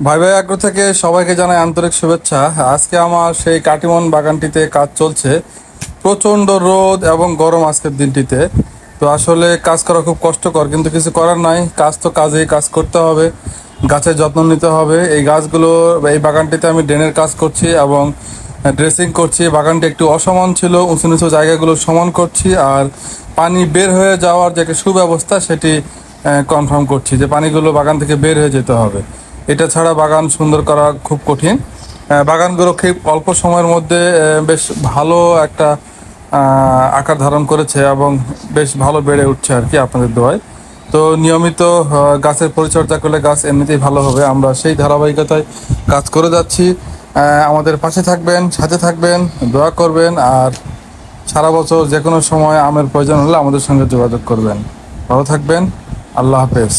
ভাই ভাই আগ্রহ থেকে সবাইকে জানাই আন্তরিক শুভেচ্ছা। আজকে আমার সেই কাটিমন বাগানটিতে কাজ চলছে। প্রচণ্ড রোদ এবং গরম আজকের দিনটিতে। তো আসলে কাজ করা খুব কষ্টকর, কিন্তু কিছু করার নাই, কাজ তো কাজেই, কাজ করতে হবে, গাছের যত্ন নিতে হবে। এই গাছগুলো, এই বাগানটিতে আমি ড্রেনের কাজ করছি এবং ড্রেসিং করছি। বাগানটি একটু অসমান ছিল, উঁচু নিচু জায়গাগুলো সমান করছি, আর পানি বের হয়ে যাওয়ার যে একটা সুব্যবস্থা সেটি কনফার্ম করছি, যে পানিগুলো বাগান থেকে বের হয়ে যেতে হবে। এটা ছাড়া বাগান সুন্দর করা খুব কঠিন। বাগানগুলো খুব অল্প সময়ের মধ্যে বেশ ভালো একটা আকার ধারণ করেছে এবং বেশ ভালো বেড়ে উঠছে আর কি, আপনাদের দোয়ায়। তো নিয়মিত গাছের পরিচর্যা করলে গাছ এমনিতেই ভালো হবে। আমরা সেই ধারাবাহিকতায় কাজ করে যাচ্ছি। আমাদের পাশে থাকবেন, সাথে থাকবেন, দোয়া করবেন, আর সারা বছর যে কোনো সময় আমের প্রয়োজন হলে আমাদের সঙ্গে যোগাযোগ করবেন। ভালো থাকবেন। আল্লাহ হাফেজ।